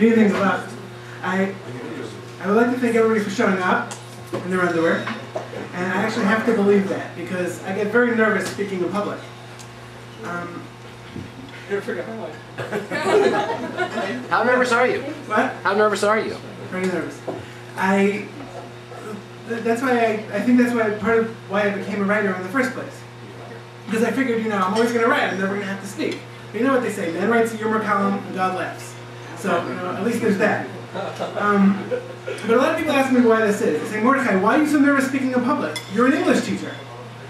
anything to left. I would like to thank everybody for showing up in their underwear. And I actually have to believe that because I get very nervous speaking in public. How nervous are you? What? How nervous are you? Very nervous. That's why I think that's why part of why I became a writer in the first place. Because I figured, I'm always going to write. I'm never going to have to speak. But you know what they say? Man writes a humor column and God laughs. So at least there's that. But a lot of people ask me why this is. They say, Mordechai, why are you so nervous speaking in public? You're an English teacher,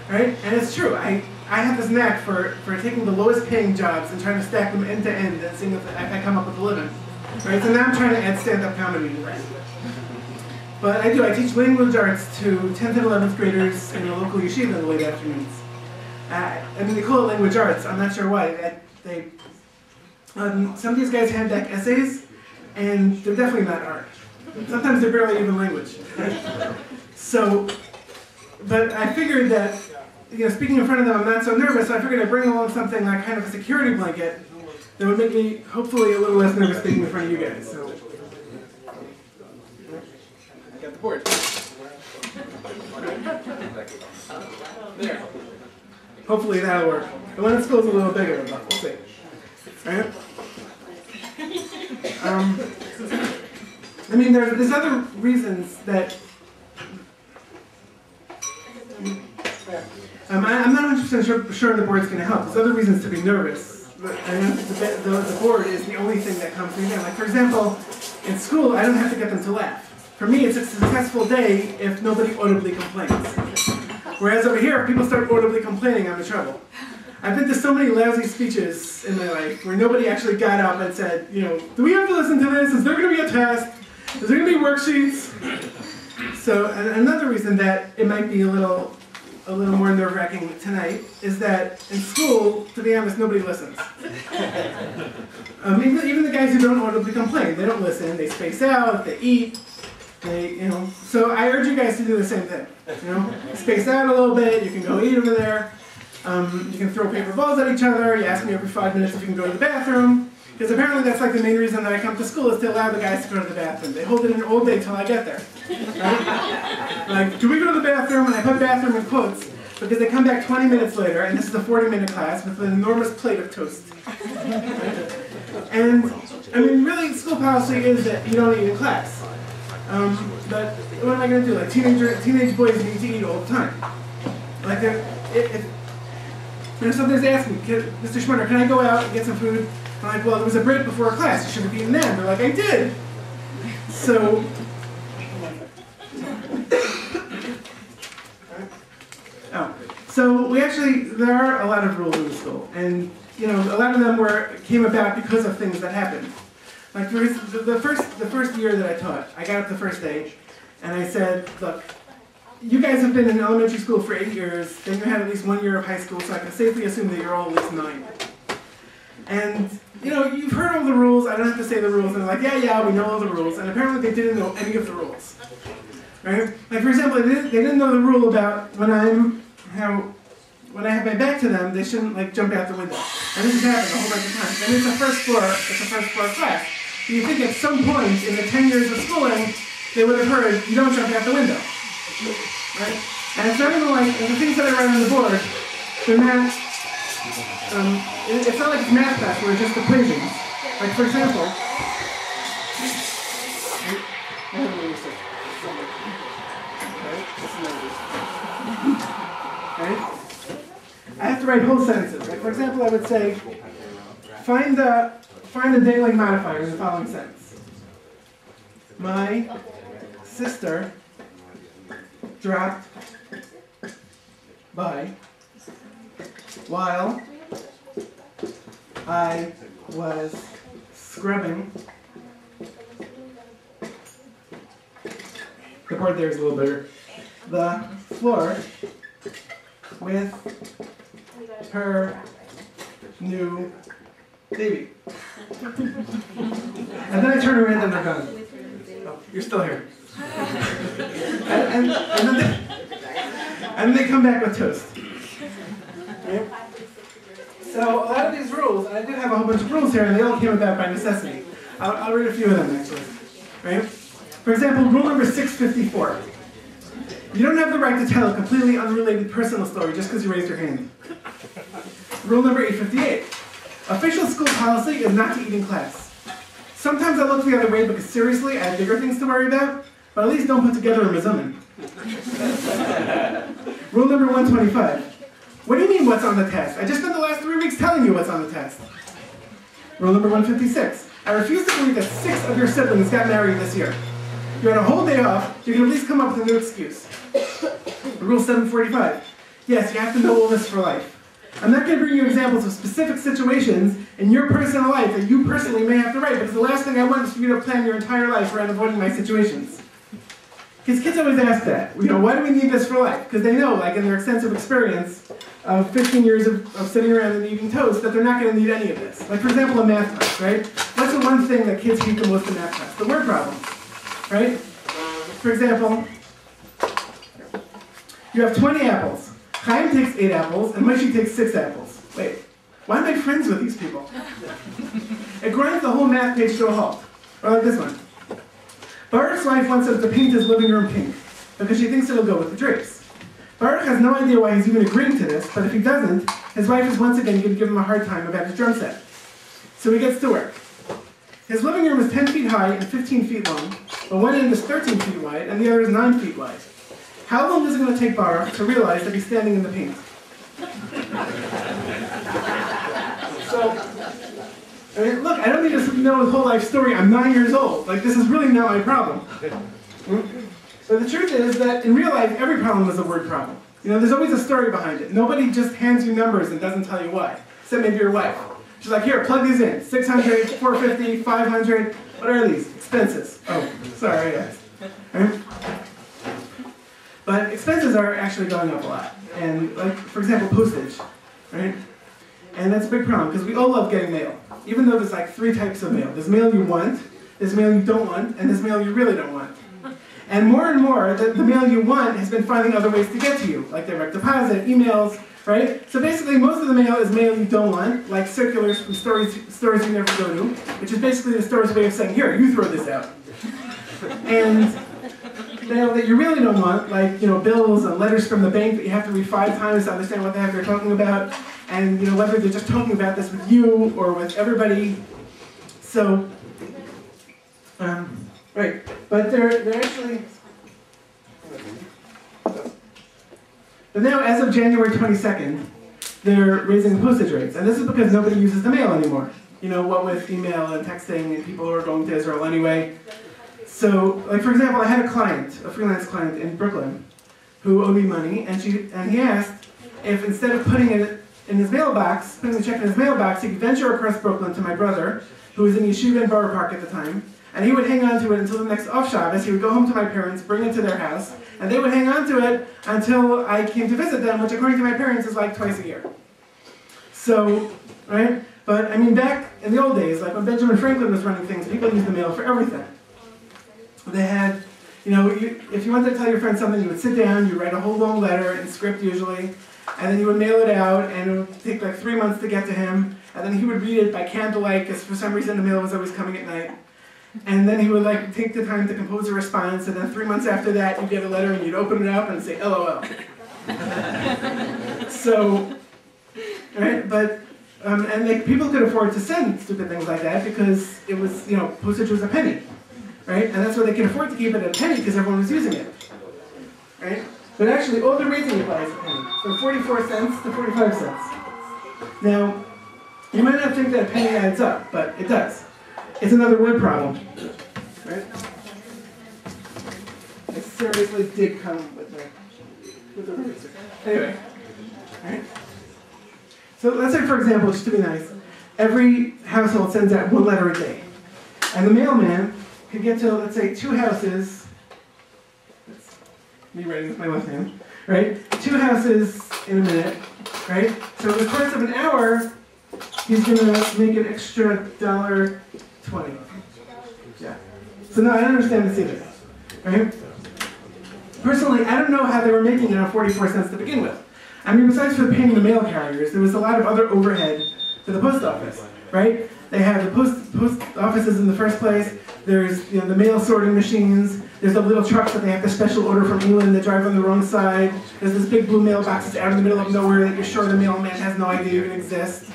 right? And it's true. I have this knack for taking the lowest paying jobs and trying to stack them end to end and seeing if I come up with a living. Right? So now I'm trying to add stand-up comedy to that. But I do. I teach language arts to 10th and 11th graders in a local yeshiva in the late afternoons. They call it language arts. I'm not sure why. Some of these guys hand back essays, and they're definitely not art. Sometimes they're barely even language. So, but I figured that, speaking in front of them, I'm not so nervous, so I figured I'd bring along something like kind of a security blanket that would make me, hopefully, a little less nervous speaking in front of you guys. So, I got the board. There. Hopefully that'll work. The one at school's a little bigger, but we'll see. Right? There's other reasons that I'm not 100% sure the board's going to help. There's other reasons to be nervous. The board is the only thing that comes to me. Like, for example, in school, I don't have to get them to laugh. For me, it's a successful day if nobody audibly complains. Whereas over here, if people start audibly complaining, I'm in trouble. I've been to so many lousy speeches in my life where nobody actually got up and said, do we have to listen to this? Is there going to be a test? Is there going to be worksheets? So another reason that it might be a little more nerve-wracking tonight is that in school, to be honest, nobody listens. Even the guys who don't audibly complain, they don't listen. They space out. They eat. So I urge you guys to do the same thing. Space out a little bit. You can go eat over there. You can throw paper balls at each other. You ask me every 5 minutes if you can go to the bathroom. Because apparently that's like the main reason that I come to school is to allow the guys to go to the bathroom. They hold it in all day till I get there. Right? Like, do we go to the bathroom? And I put bathroom in quotes because they come back 20 minutes later, and this is a 40-minute class with an enormous plate of toast. Right? And, really, school policy is that you don't eat in class. But what am I going to do? Like, teenage boys need to eat all the time. Like, sometimes they ask me, Mr. Schmutter, can I go out and get some food? I'm like, well, there was a break before a class. You should have eaten then. They're like, I did. So, there are a lot of rules in the school, and a lot of them came about because of things that happened. Like the first year that I taught, I got up the first day, and I said, look, you guys have been in elementary school for 8 years, then you had at least 1 year of high school, so I can safely assume that you're all at least 9. And, you've heard all the rules, I don't have to say the rules, and they're like, yeah, we know all the rules, and apparently they didn't know any of the rules. Right? Like, for example, they didn't know the rule about when I have my back to them, they shouldn't, jump out the window. And this has happened a whole bunch of times. And it's a first floor class. Do you think at some point in the 10 years of schooling, they would have heard, you don't jump out the window? Right? And it's not even like, the things that I write on the board, they're not, it's not like it's math class where it's just equations. Like, for example, I have to write whole sentences. Right? For example, I would say, find the dangling modifier in the following sentence. My sister dropped by while I was scrubbing. The board there is a little bigger. The floor with her new baby. And then I turn around and they're gone. Oh, you're still here. and then they come back with toast. Okay? So a lot of these rules, and I do have a whole bunch of rules here, and they all came about by necessity. I'll read a few of them actually. Right? For example, rule number 654. You don't have the right to tell a completely unrelated personal story just because you raised your hand. Rule number 858. Official school policy is not to eat in class. Sometimes I look the other way because seriously, I have bigger things to worry about, but at least don't put together a mazumin. Rule number 125. What do you mean, what's on the test? I just spent the last 3 weeks telling you what's on the test. Rule number 156. I refuse to believe that 6 of your siblings got married this year. You had a whole day off, you can at least come up with a new excuse. Rule 745. Yes, you have to know all this for life. I'm not going to bring you examples of specific situations in your personal life that you personally may have to write, because the last thing I want is for you to plan your entire life around avoiding my situations. Because kids always ask that, why do we need this for life? Because they know, like in their extensive experience of 15 years of sitting around and eating toast, that they're not going to need any of this. Like for example, a math class, right? What's the one thing that kids hate the most in math class? The word problems, right? For example, you have 20 apples. Chaim takes 8 apples, and Moshe takes 6 apples. Wait, why am I friends with these people? It grinds the whole math page to a halt. Or like this one. Baruch's wife wants him to paint his living room pink, because she thinks it'll go with the drapes. Baruch has no idea why he's even agreeing to this, but if he doesn't, his wife is once again going to give him a hard time about his drum set. So he gets to work. His living room is 10 feet high and 15 feet long, but one end is 13 feet wide and the other is 9 feet wide. How long is it going to take Baruch to realize that he's standing in the paint? Look, I don't need to know his whole life story. I'm 9 years old. Like, this is really not my problem. But the truth is that in real life, every problem is a word problem. There's always a story behind it. Nobody just hands you numbers and doesn't tell you why. Except maybe your wife. She's like, here, plug these in. 600, 450, 500. What are these? Expenses. Oh, sorry, guys. Right? But expenses are actually going up a lot. And like, for example, postage, right? And that's a big problem because we all love getting mail. Even though there's like 3 types of mail. There's mail you want, there's mail you don't want, and there's mail you really don't want. And more, the mail you want has been finding other ways to get to you, like direct deposit, emails, right? So basically, most of the mail is mail you don't want, like circulars from stores you never go to, which is basically the store's way of saying, here, you throw this out. And mail that you really don't want, like bills and letters from the bank that you have to read 5 times to understand what the heck they're talking about, and whether they're just talking about this with you or with everybody. So, right, but they're actually. But now, as of January 22nd, they're raising postage rates, and this is because nobody uses the mail anymore. What with email and texting and people who are going to Israel anyway. So, like for example, I had a freelance client in Brooklyn, who owed me money, and he asked if instead of putting it in his mailbox, putting the check in his mailbox, he could venture across Brooklyn to my brother, who was in Yeshiva in Borough Park at the time, and he would hang on to it until the next off Shabbos. He would go home to my parents, bring it to their house, and they would hang on to it until I came to visit them, which according to my parents is like twice a year. So, right? But I mean, back in the old days, like when Benjamin Franklin was running things, people used the mail for everything. They had, if you wanted to tell your friend something, you would sit down, you write a whole long letter in script usually, and then you would mail it out, and it would take like 3 months to get to him, and then he would read it by candlelight, because for some reason the mail was always coming at night. And then he would like take the time to compose a response, and then 3 months after that, you'd get a letter and you'd open it up and say, LOL. So, right, but, and like people could afford to send stupid things like that because it was, postage was a penny. Right? And that's why they can afford to keep it at a penny because everyone was using it. Right? But actually, all they're raising it by is a penny. From 44 cents to 45 cents. Now, you might not think that a penny adds up, but it does. It's another word problem. Right? I seriously did come with the razor. Anyway. Right? So let's say, for example, just to be nice, every household sends out 1 letter a day. And the mailman could get to, let's say, 2 houses. That's me writing with my left hand, right? 2 houses in a minute, right? So in the course of an hour, he's going to make an extra $1.20. Yeah. So no, I don't understand this either, right? Personally, I don't know how they were making it on 44 cents to begin with. I mean, besides for paying the mail carriers, there was a lot of other overhead for the post office, right? They have the post offices in the first place. There's the mail sorting machines. There's the little trucks that they have to special order from England that drive on the wrong side. There's this big blue mailbox that's out in the middle of nowhere that you're sure the mailman has no idea even exists.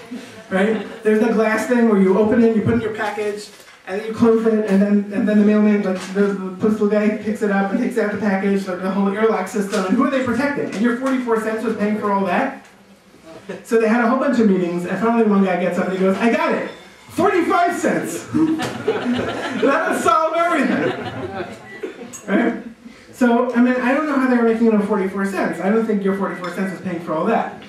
Right? There's the glass thing where you open it, you put in your package, and then you close it, and then the mailman, like the postal guy, picks it up and takes out the package, like the whole airlock system. And who are they protecting? And your 44 cents was paying for all that? So they had a whole bunch of meetings, and finally one guy gets up and he goes, I got it! 45 cents! That would solve everything! Right? So, I mean, I don't know how they were making it on 44 cents. I don't think your 44 cents is paying for all that.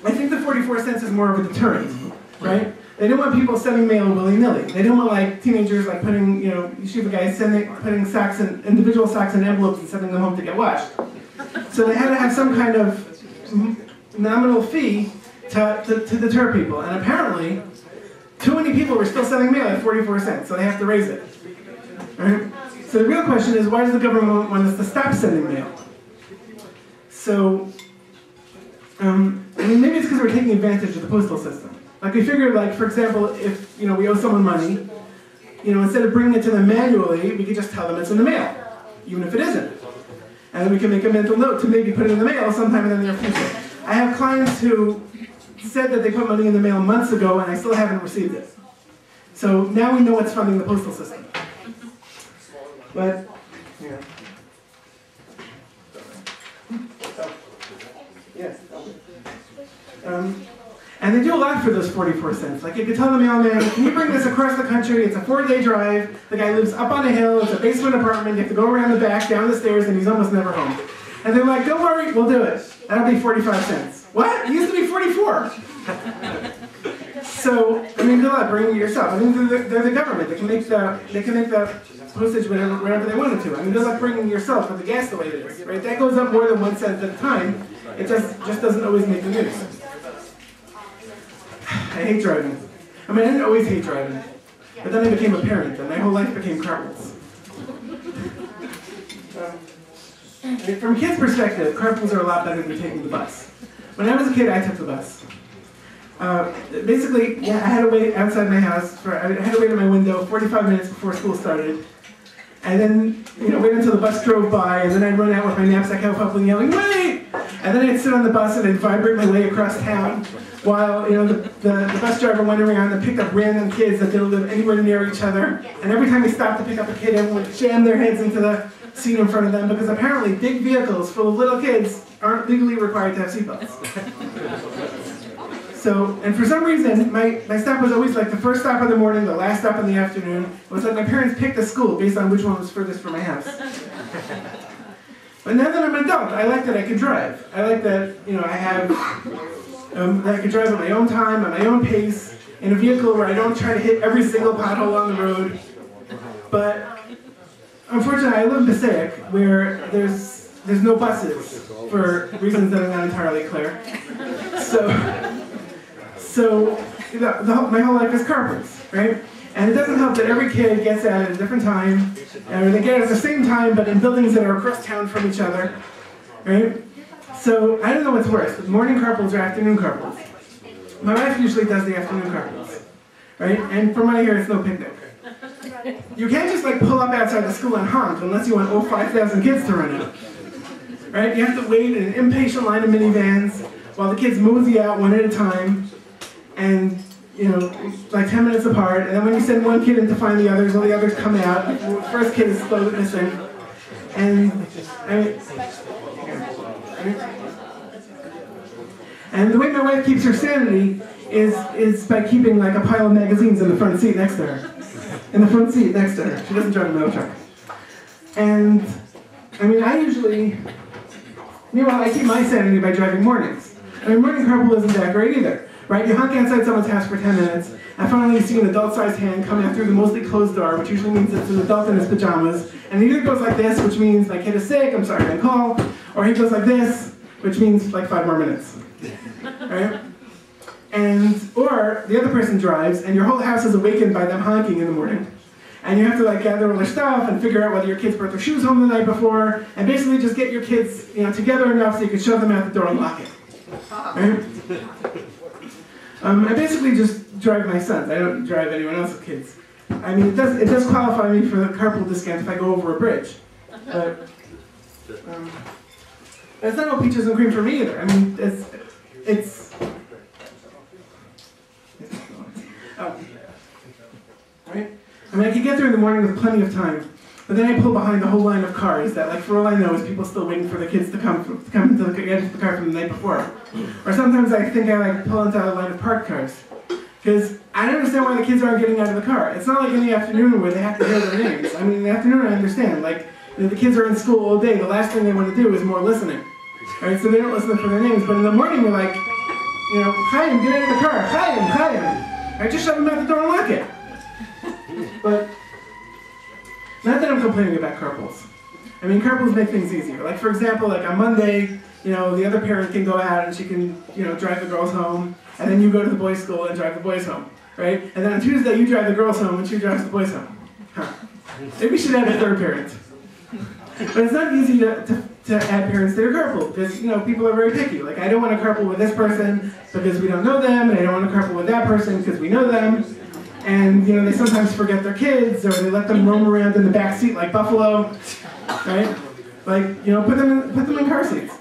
I think the 44 cents is more of a deterrent, right? They don't want people sending mail willy-nilly. They don't want like teenagers like putting, you see the guys putting socks in, individual socks in envelopes and sending them home to get washed. So they had to have some kind of nominal fee to deter people. And apparently, too many people were still sending mail at 44 cents, so they have to raise it. Right? So the real question is, why does the government want us to stop sending mail? So, I mean, maybe it's because we're taking advantage of the postal system. Like we figured, like for example, if we owe someone money, instead of bringing it to them manually, we could just tell them it's in the mail, even if it isn't. And then we can make a mental note to maybe put it in the mail sometime in the near future. I have clients who said that they put money in the mail months ago and I still haven't received it. So now we know what's funding the postal system. But, yeah. Yes. And they do a lot for those 44 cents. Like you could tell the mailman, can you bring this across the country? It's a 4-day drive. The guy lives up on a hill. It's a basement apartment. You have to go around the back, down the stairs, and he's almost never home. And they're like, don't worry, we'll do it. That'll be 45 cents. What? It used to be 44. So, I mean, good luck bringing it yourself. I mean, they're the government. They can make the postage wherever they wanted to. I mean, good luck bringing it yourself with the gas the way it is, right? That goes up more than 1 cent at a time. It just doesn't always make the news. I hate driving. I mean, I didn't always hate driving, but then I became a parent, and my whole life became carpools. From a kid's perspective, carpools are a lot better than taking the bus. When I was a kid, I took the bus. Basically, yeah, I had to wait outside my house. I had to wait at my window 45 minutes before school started. And then, wait until the bus drove by, and then I'd run out with my knapsack held yelling, wait! And then I'd sit on the bus and I'd vibrate my way across town while, the bus driver went around and picked up random kids that didn't live anywhere near each other. And every time he stopped to pick up a kid, everyone would jam their heads into the seat in front of them, because apparently big vehicles full of little kids aren't legally required to have seatbelts. So, and for some reason, my stop was always like the first stop of the morning, the last stop in the afternoon. It was like my parents picked a school based on which one was furthest from my house. But now that I'm an adult, I like that I can drive. I like that, I have, that I can drive at my own time, at my own pace, in a vehicle where I don't try to hit every single pothole on the road. But unfortunately, I live in Passaic, where there's no buses for reasons that are not entirely clear. So my whole life is carpools, right? And it doesn't help that every kid gets out at a different time, or they get out at the same time, but in buildings that are across town from each other, right? So I don't know what's worse, morning carpools or afternoon carpools. My wife usually does the afternoon carpools, right? And from what I hear, it's no picnic. You can't just pull up outside the school and honk unless you want all 5,000 kids to run out, right? You have to wait in an impatient line of minivans while the kids mosey out one at a time, and like 10 minutes apart, and then when you send one kid in to find the others, all the others come out. The first kid is slowly missing, and the way my wife keeps her sanity is by keeping a pile of magazines in the front seat next to her. In the front seat next to her. She doesn't drive a mail truck. And meanwhile, I keep my sanity by driving mornings. Morning carpool isn't that great either. Right? You honk outside someone's house for 10 minutes, and finally you see an adult-sized hand come out through the mostly closed door, which usually means it's an adult in his pajamas, and he either goes like this, which means my kid is sick, I'm sorry, I call, or he goes like this, which means 5 more minutes. Right? Or the other person drives, and your whole house is awakened by them honking in the morning. And you have to gather all their stuff and figure out whether your kids brought their shoes home the night before, and basically just get your kids together enough so you can shove them out the door and lock it. Right? I basically just drive my sons. I don't drive anyone else's kids. I mean, it does qualify me for the carpool discount if I go over a bridge. But that's not all peaches and cream for me either. I mean, it's right? I mean, I could get there in the morning with plenty of time, but then I pull behind the whole line of cars that, like, for all I know, is people still waiting for the kids to come into the car from the night before. Or sometimes I think I, like, pull into a line of parked cars. Because I don't understand why the kids aren't getting out of the car. It's not like in the afternoon where they have to hear their names. I mean, in the afternoon I understand. Like, the kids are in school all day. The last thing they want to do is more listening. Right? So they don't listen for their names. But in the morning they're like, you know, Chaim, get out of the car. Chaim, Chaim. I just shove them out the door and lock it. But not that I'm complaining about carpools. I mean, carpools make things easier. Like, for example, like on Monday, you know, the other parent can go out and she can, you know, drive the girls home. And then you go to the boys' school and drive the boys home, right? And then on Tuesday, you drive the girls home and she drives the boys home. Huh. Maybe we should add a third parent. But it's not easy to add parents to your carpool because, you know, people are very picky. Like, I don't want to carpool with this person because we don't know them, and I don't want to carpool with that person because we know them. And, you know, they sometimes forget their kids, or they let them roam around in the back seat like buffalo, right? Like, you know, put them in car seats.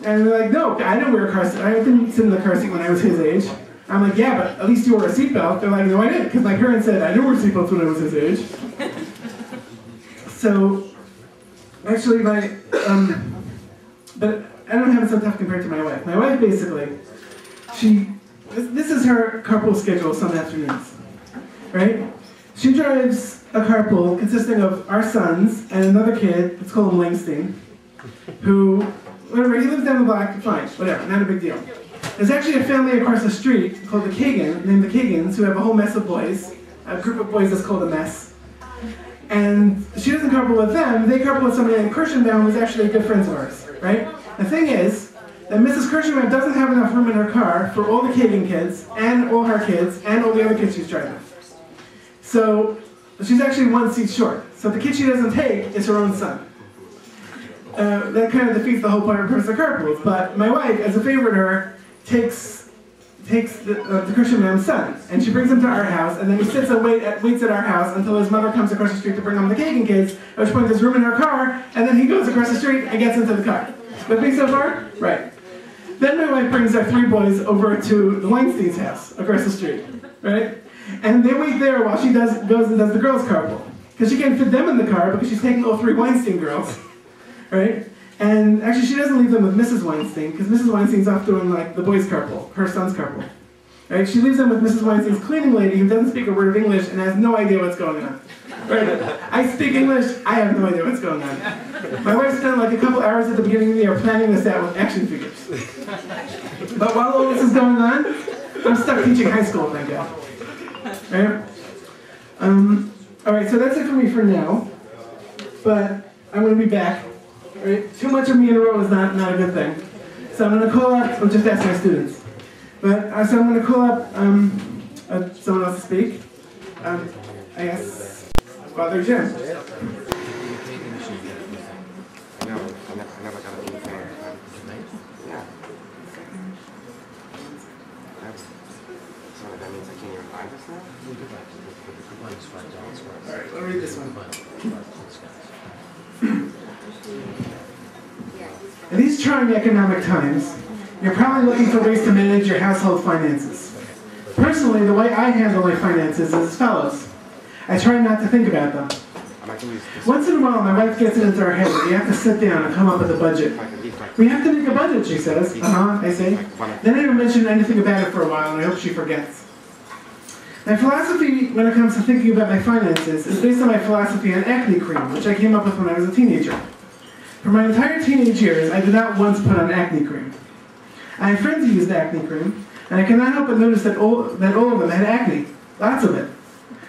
And they're like, no, I don't wear a car seat. I didn't sit in the car seat when I was his age. I'm like, yeah, but at least you wore a seatbelt. They're like, no, I didn't, because my parents said I didn't wear seatbelts when I was his age. So, actually, but I don't have it so tough compared to my wife. My wife, basically, this is her carpool schedule some afternoons, right? She drives a carpool consisting of our sons and another kid, let's call him Langstein, who, whatever, he lives down the block, fine, whatever, not a big deal. There's actually a family across the street called the Kagan, named the Kagans, who have a whole mess of boys, a group of boys that's called a mess. And she doesn't carpool with them, they carpool with somebody named Kirschenbaum, who's actually good friends of ours, right? The thing is that Mrs. Kirschenbaum doesn't have enough room in her car for all the Kagan kids, and all her kids, and all the other kids she's driving. So, she's actually one seat short. So the kid she doesn't take is her own son. That kind of defeats the whole point of the carpools. But my wife, as a favor to her, takes the Christian man's son, and she brings him to our house, and then he sits and waits at our house until his mother comes across the street to bring home the Kagan kids, at which point there's room in her car, and then he goes across the street and gets into the car. With me so far? Right. Then my wife brings our three boys over to the Weinstein's house across the street, right? And they wait there while she goes and does the girls' carpool. Because she can't fit them in the car because she's taking all three Weinstein girls, right? And actually she doesn't leave them with Mrs. Weinstein because Mrs. Weinstein's off doing like the boys' carpool, her son's carpool. Right? She leaves them with Mrs. Weinstein's cleaning lady who doesn't speak a word of English and has no idea what's going on. Right? I speak English, I have no idea what's going on. My wife spent like a couple hours at the beginning of the year planning this out with action figures. But while all this is going on, I'm stuck teaching high school, thank God. Right? Alright, so that's it for me for now. But I'm going to be back. Right? Too much of me in a row is not a good thing. So I'm going to call up, I'll just ask my students. But so I'm going to call up someone else to speak. I guess Father Jim. Alright, let me read this one. In these trying economic times, you're probably looking for ways to manage your household finances. Personally, the way I handle my finances is as follows. I try not to think about them. Once in a while, my wife gets it into her head that you have to sit down and come up with a budget. We have to make a budget, she says. I say. Then I don't mention anything about it for a while, and I hope she forgets. My philosophy when it comes to thinking about my finances is based on my philosophy on acne cream, which I came up with when I was a teenager. For my entire teenage years, I did not once put on acne cream. I had friends who used acne cream, and I could not help but notice that all of them had acne. Lots of it.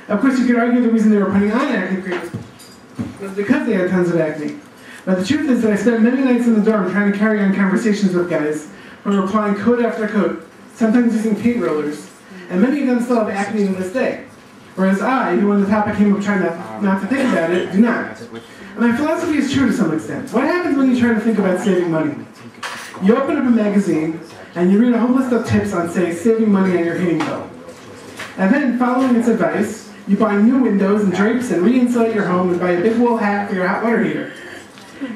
Of course, you could argue the reason they were putting on acne cream was because they had tons of acne. But the truth is that I spent many nights in the dorm trying to carry on conversations with guys who were applying coat after coat, sometimes using paint rollers, and many of them still have acne to this day. Whereas I, who when the topic came up trying not to think about it, do not. And my philosophy is true to some extent. What happens when you try to think about saving money? You open up a magazine, and you read a whole list of tips on, say, saving money on your heating bill. And then, following its advice, you buy new windows and drapes and re-insulate your home and buy a big wool hat for your hot water heater.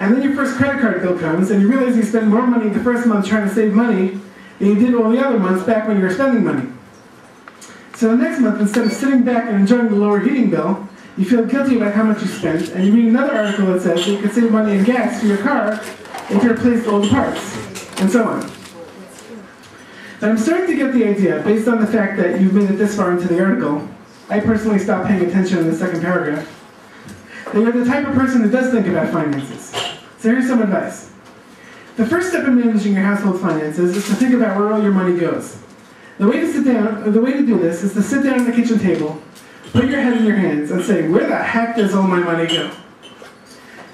And then your first credit card bill comes, and you realize you spend more money the first month trying to save money than you did all the other months back when you were spending money. So the next month, instead of sitting back and enjoying the lower heating bill, you feel guilty about how much you spent, and you read another article that says that you could save money in gas for your car if you replaced all the parts, and so on. But I'm starting to get the idea, based on the fact that you've made it this far into the article. I personally stopped paying attention in the second paragraph. That you're the type of person who does think about finances. So here's some advice. The first step in managing your household finances is to think about where all your money goes. The way to do this is to sit down at the kitchen table, put your head in your hands, and say, where the heck does all my money go?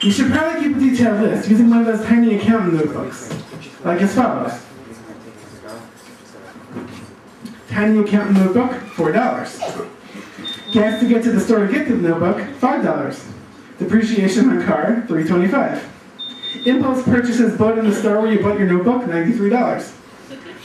You should probably keep a detailed list using one of those tiny accountant notebooks, like as follows. Tiny accountant notebook, $4. Gas to get to the store to get to the notebook, $5. Depreciation on car, $3.25. Impulse purchases bought in the store where you bought your notebook, $93.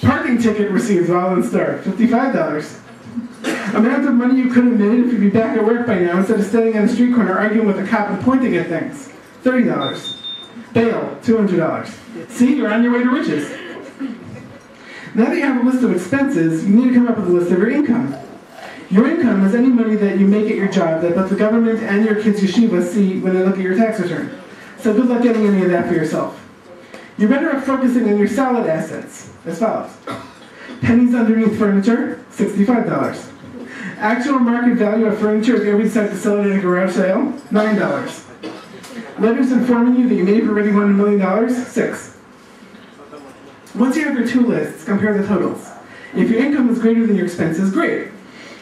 Parking ticket received while in store, $55. Amount of money you could have made if you'd be back at work by now instead of standing on the street corner arguing with a cop and pointing at things, $30. Bail, $200. See, you're on your way to riches. Now that you have a list of expenses, you need to come up with a list of your income. Your income is any money that you make at your job that both the government and your kids' yeshiva see when they look at your tax return. So good luck getting any of that for yourself. You're better off focusing on your solid assets, as follows. Pennies underneath furniture, $65. Actual market value of furniture if you ever decide to sell it at a garage sale, $9. Letters informing you that you may have already won $1 million, $6. Once you have your two lists, compare the totals. If your income is greater than your expenses, great.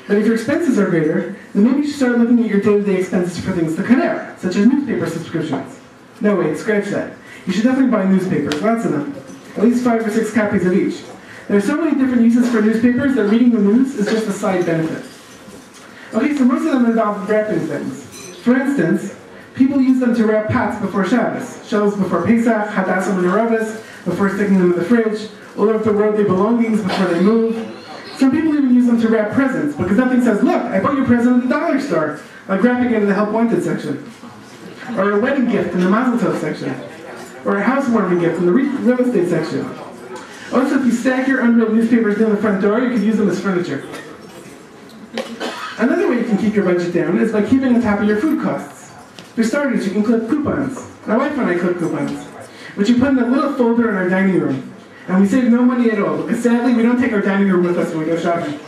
But if your expenses are greater, then maybe you should start looking at your day-to-day expenses for things to cut out, such as newspaper subscriptions. No, wait, scratch that. You should definitely buy newspapers, lots of them. At least 5 or 6 copies of each. There are so many different uses for newspapers that reading the news is just a side benefit. Okay, so most of them involve wrapping things. For instance, people use them to wrap pots before Shabbos, shelves before Pesach, hadassah menorahs, before sticking them in the fridge, all of the worldly belongings before they move. Some people even use them to wrap presents, because nothing says, look, I bought your present at the dollar store, like wrapping it in the Help Wanted section. Or a wedding gift in the Mazel Tov section. Or a housewarming gift in the real estate section. Also, if you stack your unread newspapers near the front door, you can use them as furniture. Another way you can keep your budget down is by keeping on top of your food costs. For starters, you can clip coupons. My wife and I clip coupons, which you put in a little folder in our dining room. And we save no money at all, because sadly, we don't take our dining room with us when we go shopping.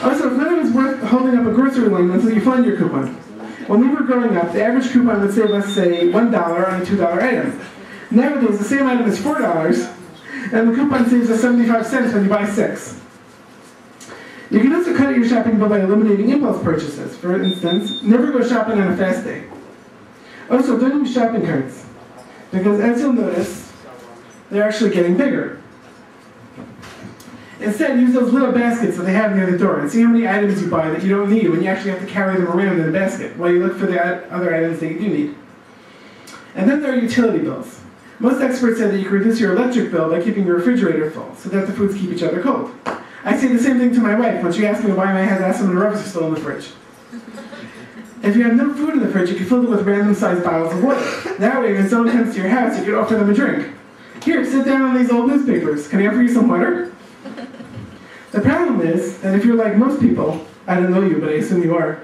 Also, it's none of it's worth holding up a grocery line until you find your coupon. When we were growing up, the average coupon would save us, say, $1 on a $2 item. Nowadays, the same item is $4, and the coupon saves us 75 cents when you buy 6. You can also cut your shopping bill by eliminating impulse purchases. For instance, never go shopping on a fast day. Also, don't use shopping carts, because as you'll notice, they're actually getting bigger. Instead, use those little baskets that they have near the door and see how many items you buy that you don't need when you actually have to carry them around in a basket while you look for the other items that you do need. And then there are utility bills. Most experts say that you can reduce your electric bill by keeping your refrigerator full so that the foods keep each other cold. I say the same thing to my wife when she asks me why my hadassah menorahs are still in the fridge. If you have no food in the fridge, you can fill it with random-sized bottles of water. That way, when someone comes to your house, you can offer them a drink. Here, sit down on these old newspapers. Can I offer you some water? The problem is that if you're like most people, I don't know you, but I assume you are,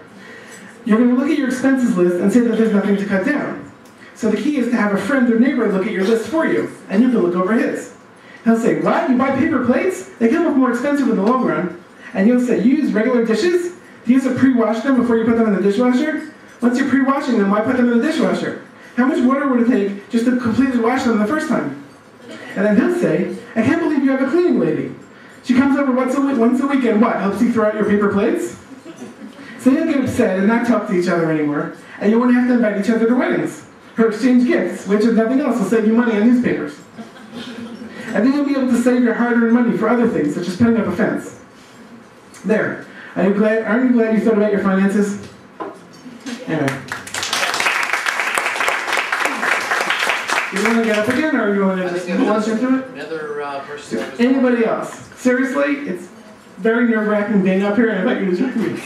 you're going to look at your expenses list and say that there's nothing to cut down. So the key is to have a friend or neighbor look at your list for you, and you can look over his. He'll say, what? You buy paper plates? They come up more expensive in the long run. And you'll say, you use regular dishes? Do you use to pre-wash them before you put them in the dishwasher? Once you're pre-washing them, why put them in the dishwasher? How much water would it take just to completely wash them the first time? And then he'll say, I can't believe you have a cleaning lady. She comes over once a week and what, helps you throw out your paper plates? So you'll get upset and not talk to each other anymore, and you won't have to invite each other to weddings, or exchange gifts, which if nothing else will save you money on newspapers. And then you'll be able to save your hard-earned money for other things, such as putting up a fence. There. Aren't you glad you thought about your finances? Anyway. You want to get up again, or you want to just launch into it? Another person. Anybody else? Seriously, it's very nerve-wracking being up here, and I thought you were joking me.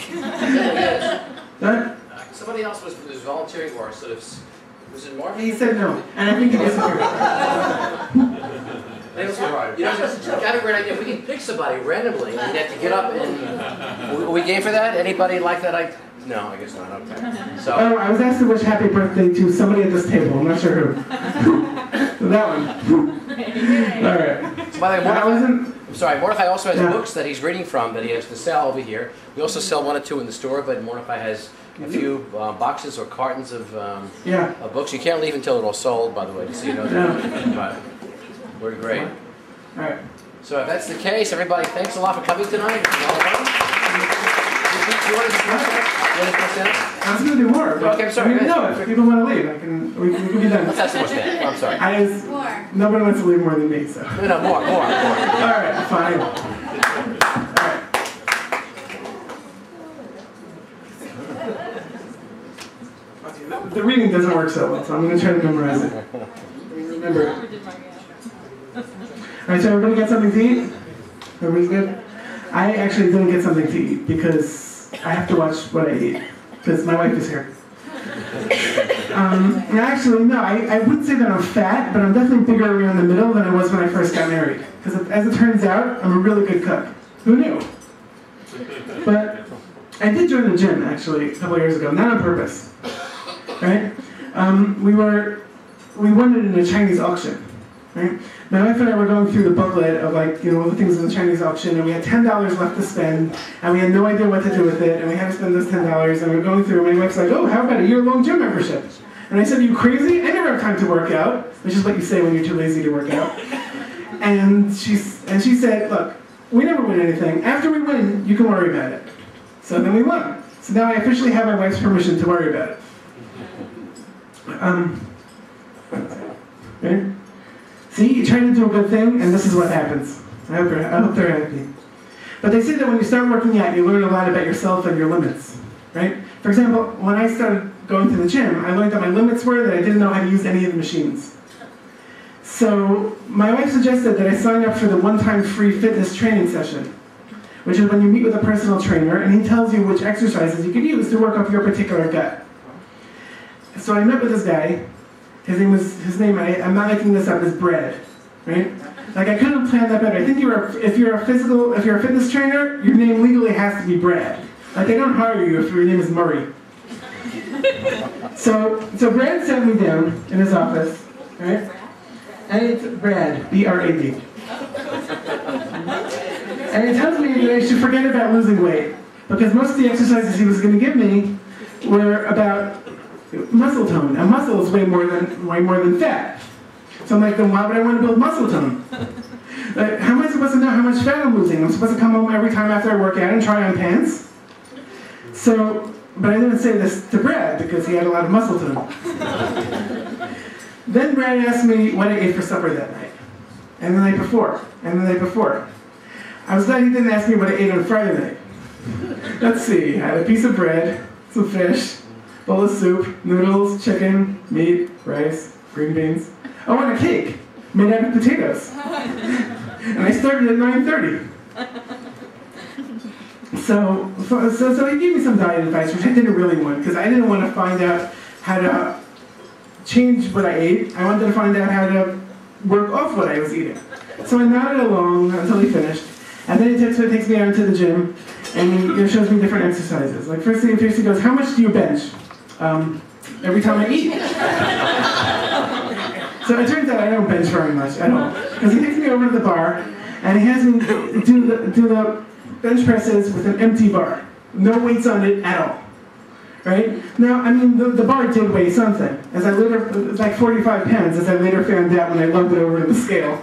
Huh? Somebody else was volunteering or sort of, was it Mark? He said no, and I think he disappeared. You know, I have a great idea. If we can pick somebody randomly, and you have to get up and... Are we game for that? Anybody like that? No, I guess not. Okay. So. Oh, I was asked to wish happy birthday to somebody at this table. I'm not sure who. That one. All right. So by the way, I'm sorry, Mordechai also has books that he's reading from that he has to sell over here. We also sell 1 or 2 in the store, but Mordechai has a few boxes or cartons of books. You can't leave until they're all sold, by the way, just so you know that. But we're great. All right. So if that's the case, everybody, thanks a lot for coming tonight. I was going to do more. Okay, I'm sorry. No, if people want to leave, we can be done. Let's have some more stand. I'm sorry. More. Nobody wants to leave more than me, so. No, more. All right, fine. All right. The reading doesn't work so well, so I'm going to try to memorize it. Remember it. All right, so everybody got something to eat? Everybody's good? I actually didn't get something to eat because I have to watch what I eat because my wife is here. Actually, no, I wouldn't say that I'm fat, but I'm definitely bigger around the middle than I was when I first got married. Because as it turns out, I'm a really good cook. Who knew? But I did join the gym, actually, a couple of years ago, not on purpose. Right? We won it in a Chinese auction. Right? My wife and I were going through the booklet of all the things in the Chinese auction, and we had $10 left to spend, and we had no idea what to do with it, and we had to spend those $10, and we were going through, and my wife's like, oh, how about a year-long gym membership? And I said, are you crazy? I never have time to work out, which is what you say when you're too lazy to work out. And she said, look, we never win anything. After we win, you can worry about it. So then we won. So now I officially have my wife's permission to worry about it. Okay? See, you try to do a good thing, and this is what happens. I hope they're happy. But they say that when you start working out, you learn a lot about yourself and your limits, right? For example, when I started going to the gym, I learned that my limits were that I didn't know how to use any of the machines. So my wife suggested that I sign up for the one-time free fitness training session, which is when you meet with a personal trainer, and he tells you which exercises you can use to work up your particular gut. So I met with this guy. His name, I'm not making this up, is Brad, right? Like I couldn't have planned that better. I think if you're a fitness trainer, your name legally has to be Brad. Like they don't hire you if your name is Murray. So Brad sat me down in his office, right? And it's Brad, B-R-A-D. And he tells me that I should forget about losing weight because most of the exercises he was going to give me were about muscle tone. And muscle is way more than fat. So I'm like, then why would I want to build muscle tone? How am I supposed to know how much fat I'm losing? I'm supposed to come home every time after I work out and try on pants? But I didn't say this to Brad because he had a lot of muscle tone. Then Brad asked me what I ate for supper that night. And the night before. And the night before. I was glad he didn't ask me what I ate on Friday night. Let's see, I had a piece of bread, some fish, bowl of soup, noodles, chicken, meat, rice, green beans. Oh, and a cake made out of potatoes. And I started at 9:30. So he gave me some diet advice, which I didn't really want, because I didn't want to find out how to change what I ate. I wanted to find out how to work off what I was eating. So I nodded along until he finished. And then he takes me out into the gym, and he shows me different exercises. Like first he goes, how much do you bench? Every time I eat. So it turns out I don't bench very much at all. Because he takes me over to the bar, and he has me do the bench presses with an empty bar. No weights on it at all. Right? Now, I mean, the bar did weigh something. It was like 45 pounds, as I later found out when I lugged it over to the scale.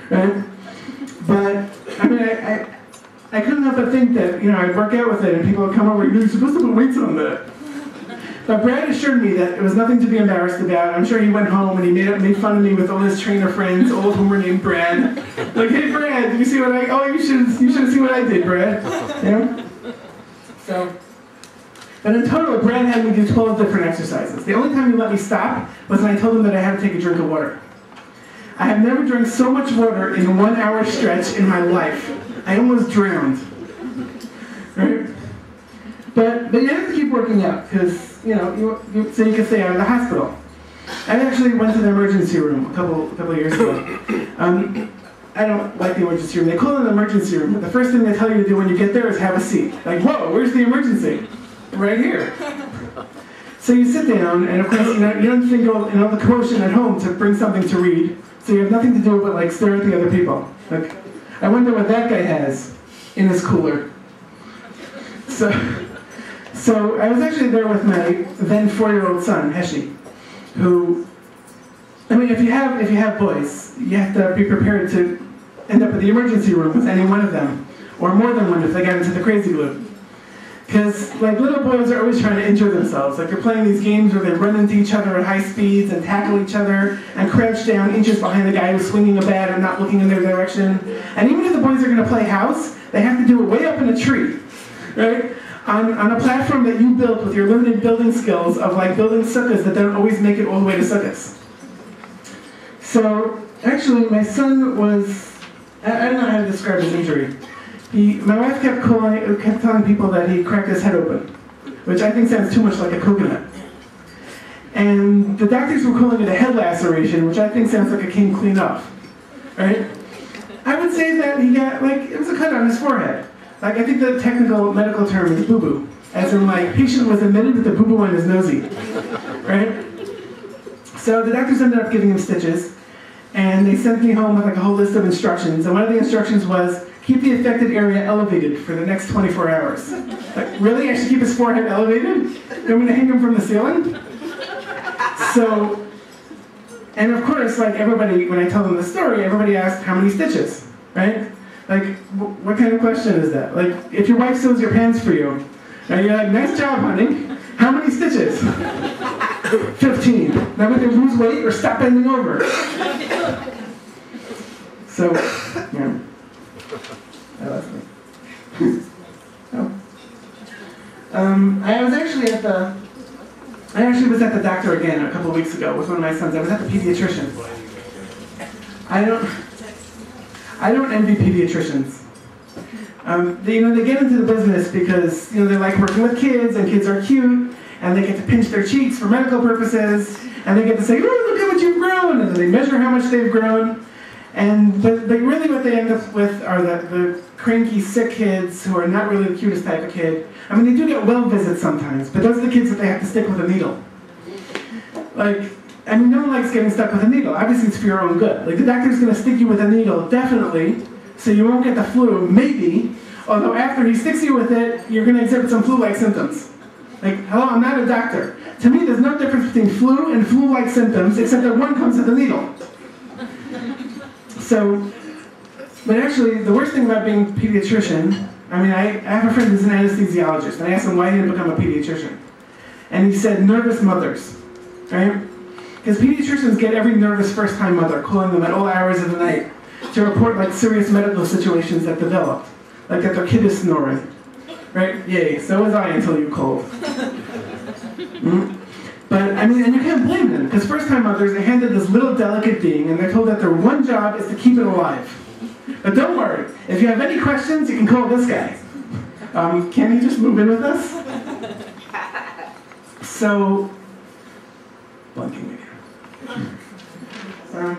Right? But, I mean, I couldn't help but think that, I'd work out with it, and people would come over, you're supposed to put weights on that. But Brad assured me that it was nothing to be embarrassed about. I'm sure he went home and he made fun of me with all his trainer friends, all of whom were named Brad. Like, hey Brad, did you see what you should have seen what I did, Brad. But in total, Brad had me do 12 different exercises. The only time he let me stop was when I told him that I had to take a drink of water. I have never drank so much water in a 1 hour stretch in my life. I almost drowned. right? But you have to keep working out, because, so you can stay out of the hospital. I actually went to the emergency room a couple of years ago. I don't like the emergency room. They call it an emergency room, but the first thing they tell you to do when you get there is have a seat. Like, whoa, where's the emergency? Right here. So you sit down, and of course, you don't think of the commotion at home to bring something to read, so you have nothing to do but like stare at the other people. Like, I wonder what that guy has in his cooler. So I was actually there with my then 4-year-old son, Heshi, who, if you have boys, you have to be prepared to end up at the emergency room with any one of them, or more than one if they get into the crazy loop. Because little boys are always trying to injure themselves. Like, they're playing these games where they run into each other at high speeds and tackle each other and crouch down inches behind the guy who's swinging a bat and not looking in their direction. And even if the boys are going to play house, they have to do it way up in a tree, right? On a platform that you built with your limited building skills of building sukkahs that don't always make it all the way to sukkahs. So actually, my son was, I don't know how to describe his injury. My wife kept telling people that he cracked his head open, which I think sounds too much like a coconut. And the doctors were calling it a head laceration, which I think sounds like it came clean off, right? I would say that he got, it was a cut on his forehead. I think the technical medical term is boo-boo, as in patient was admitted with the boo-boo on his nosy, right? So the doctors ended up giving him stitches, and they sent me home with a whole list of instructions. And one of the instructions was, keep the affected area elevated for the next 24 hours. Really? I should keep his forehead elevated? I'm going to hang him from the ceiling? So, and of course, everybody, when I tell them the story, everybody asks, how many stitches, right? What kind of question is that? If your wife sews your pants for you, and you're like, nice job, honey. How many stitches? 15. Now would they lose weight or stop bending over? So, yeah. I lost me. I actually was at the doctor again a couple of weeks ago with one of my sons. I was at the pediatrician. I don't envy pediatricians. They get into the business because they like working with kids, and kids are cute, and they get to pinch their cheeks for medical purposes, and they get to say, "Oh, look at what you've grown," and then they measure how much they've grown. But really what they end up with are the cranky, sick kids who are not really the cutest type of kid. They do get well visits sometimes, but those are the kids that they have to stick with a needle. No one likes getting stuck with a needle. Obviously, it's for your own good. The doctor's going to stick you with a needle, definitely, so you won't get the flu, maybe. Although after he sticks you with it, you're going to exhibit some flu-like symptoms. Hello, I'm not a doctor. To me, there's no difference between flu and flu-like symptoms, except that one comes with a needle. But actually, the worst thing about being a pediatrician, I have a friend who's an anesthesiologist, and I asked him why he didn't become a pediatrician. And he said, nervous mothers, right? Because pediatricians get every nervous first-time mother calling them at all hours of the night to report serious medical situations that developed, that their kid is snoring, right? Yay, so was I until you called. But, and you can't blame them, because first-time mothers are handed this little delicate being, and they're told that their one job is to keep it alive. But don't worry, if you have any questions, you can call this guy. Can he just move in with us? So, blanking again.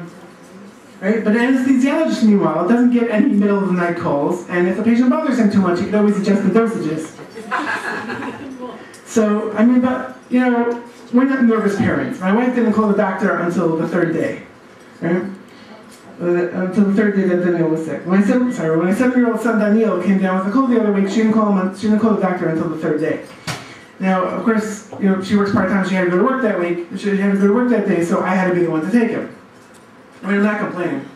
Right? But an anesthesiologist, meanwhile, doesn't get any middle-of-the-night calls, and if the patient bothers him too much, he can always adjust the dosages. So, we're not nervous parents. My wife didn't call the doctor until the third day, right? Until the third day that Daniel was sick. When my 7-year-old son Daniel came down with a cold the other week, she didn't call the doctor until the third day. Now, of course, she works part-time, she had to go to work that week, she had to go to work that day, so I had to be the one to take him. I'm not complaining.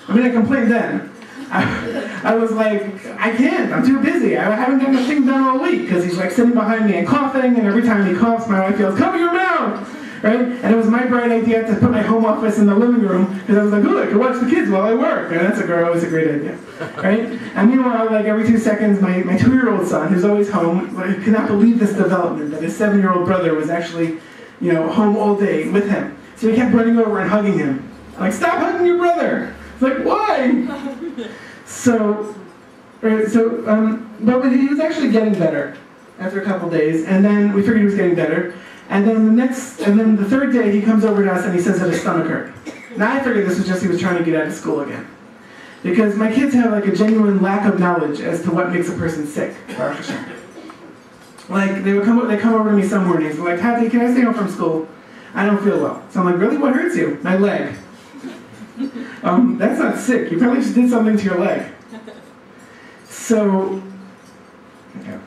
I complained then. I was like, I can't, I'm too busy. I haven't gotten a thing done all week, because he's sitting behind me and coughing, and every time he coughs, my wife yells, cover your mouth! Right? And it was my bright idea to put my home office in the living room, because I was like, oh, I can watch the kids while I work. And that's always a great idea. Right? And meanwhile, every 2 seconds, my 2-year-old son, who's always home, could not believe this development, that his 7-year-old brother was actually, home all day with him. So he kept running over and hugging him. Stop hugging your brother! It's why? So, Right, so, but he was actually getting better after a couple days, and then we figured he was getting better. And then the third day he comes over to us and he says that his stomach hurt. Now I figured this was just he was trying to get out of school again. Because my kids have like a genuine lack of knowledge as to what makes a person sick. Like they come over to me some mornings, like, Tati, can I stay home from school? I don't feel well. So I'm like, really, what hurts you? My leg. That's not sick, you probably just did something to your leg. So, okay.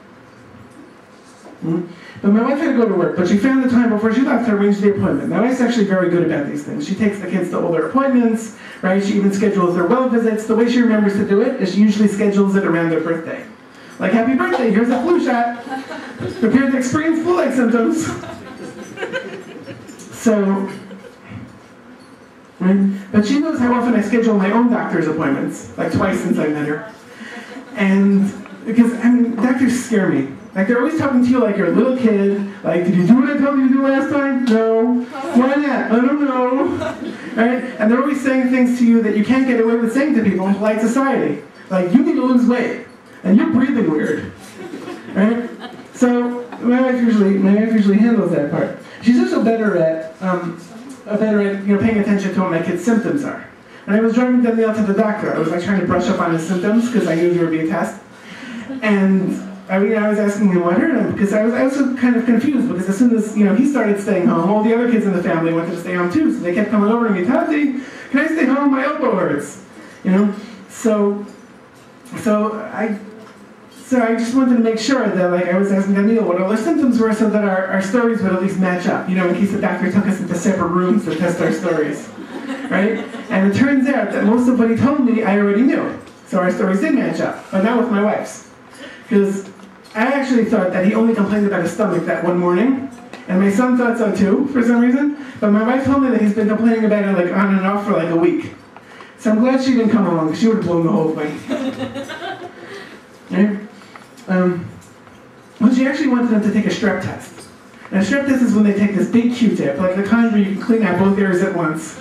But my wife had to go to work, but she found the time before she left to arrange the appointment. My wife's actually very good about these things. She takes the kids to all their appointments, right? She even schedules their well visits. The way she remembers to do it is she usually schedules it around their birthday. Like, happy birthday, here's a flu shot. Prepare to experience flu-like symptoms. So, right? But she knows how often I schedule my own doctor's appointments, like twice since I met her. And, because, I mean, doctors scare me. Like, they're always talking to you like you're a little kid. Like, did you do what I told you to do last time? No. Why not? I don't know. Right? And they're always saying things to you that you can't get away with saying to people in polite society. Like, you need to lose weight. And you're breathing weird. Right? So, my wife usually handles that part. She's also better at paying attention to what my kids' symptoms are. When I was driving Danielle to the doctor, I was like trying to brush up on his symptoms because I knew there would be a test. And I was asking him what hurt him because I was also kind of confused because as soon as he started staying home, all the other kids in the family wanted to stay home too. So they kept coming over to me, Tati, can I stay home? My elbow hurts. So I just wanted to make sure that I was asking Danielle what all their symptoms were so that our stories would at least match up. In case the doctor took us into separate rooms to test our stories, right? And it turns out that most of what he told me I already knew. So our stories did match up, but not with my wife's. Because I actually thought that he only complained about his stomach that one morning, and my son thought so too, for some reason. But my wife told me that he's been complaining about it on and off for a week. So I'm glad she didn't come along, because she would have blown the whole thing. Right? Well, she actually wanted him to take a strep test. And a strep test is when they take this big Q-tip, like the kind where you can clean out both ears at once.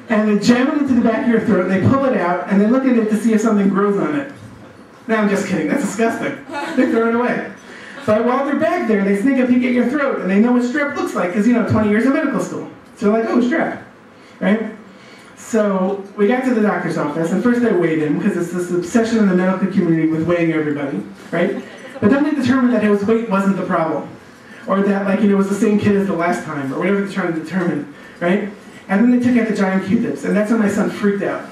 And they jam it into the back of your throat, and they pull it out, and they look at it to see if something grows on it. No, I'm just kidding. That's disgusting. They throw it away. But while they're back there, they sneak a peek at your throat, and they know what strep looks like, because, 20 years of medical school. So they're like, oh, strep. Right? So we got to the doctor's office, and first I weighed him, because it's this obsession in the medical community with weighing everybody. Right? But then they determined that his weight wasn't the problem. Or that, it was the same kid as the last time, or whatever they're trying to determine. Right? And then they took out the giant Q-tips, and that's when my son freaked out.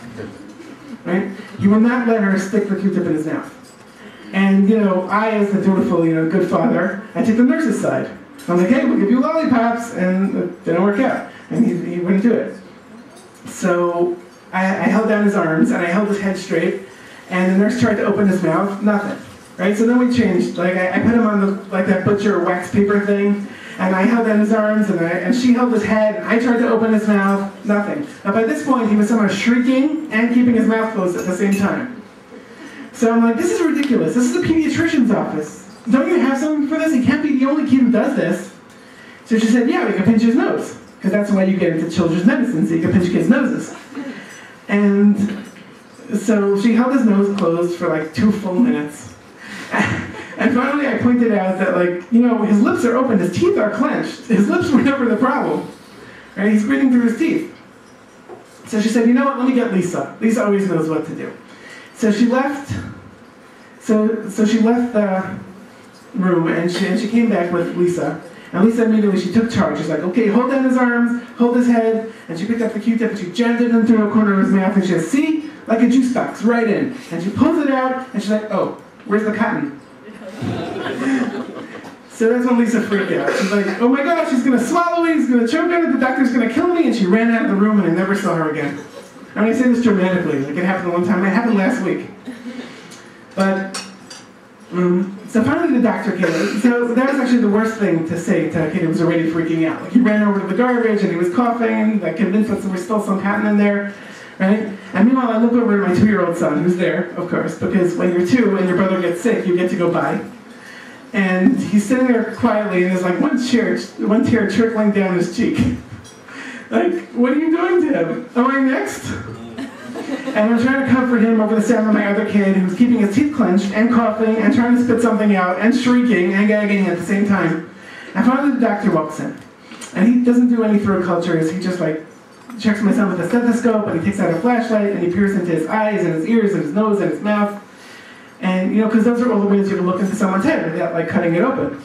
Right? He will not let her stick the Q-tip in his mouth. And, I, as the dutiful, good father, I took the nurse's side. I'm like, hey, we'll give you lollipops, and it didn't work out. And he wouldn't do it. So I held down his arms, and I held his head straight, and the nurse tried to open his mouth, nothing. Right? So then we changed. I put him on that butcher wax paper thing, and I held down his arms, and she held his head, and I tried to open his mouth, nothing. Now by this point, he was somehow shrieking and keeping his mouth closed at the same time. So I'm like, this is ridiculous. This is a pediatrician's office. Don't you have something for this? He can't be the only kid who does this. So she said, yeah, we can pinch his nose, because that's why you get into children's medicine, so you can pinch kids' noses. And so she held his nose closed for 2 full minutes. And finally I pointed out that, his lips are open, his teeth are clenched. His lips were never the problem. Right? He's breathing through his teeth. So she said, you know what, let me get Lisa. Lisa always knows what to do. So she left, so she left the room, and she came back with Lisa. And Lisa immediately, she took charge. She's like, okay, hold down his arms, hold his head. And she picked up the Q-tip, and she jammed it in through a corner of his mouth, and she says, see? Like a juice box, right in. And she pulls it out, and she's like, oh, where's the cotton? So that's when Lisa freaked out. She's like, oh my gosh, she's going to swallow it, he's going to choke on it, the doctor's going to kill me, and she ran out of the room, and I never saw her again. I mean, I say this dramatically, it happened one time, it happened last week. But, so finally the doctor came in. So that was actually the worst thing to say to a kid who was already freaking out. He ran over to the garbage, and he was coughing, convinced that there was still some cotton in there. Right? And meanwhile, I look over at my 2-year-old son, who's there, of course, because when you're 2 and your brother gets sick, you get to go by. And he's sitting there quietly, and there's one tear trickling down his cheek. What are you doing to him? Am I next? And I'm trying to comfort him over the sound of my other kid who's keeping his teeth clenched and coughing and trying to spit something out and shrieking and gagging at the same time. And finally the doctor walks in. And he doesn't do any throat cultures. He just like checks my son with a stethoscope, and he takes out a flashlight and he peers into his eyes and his ears and his nose and his mouth. And you know, because those are all the ways you can look into someone's head without like cutting it open.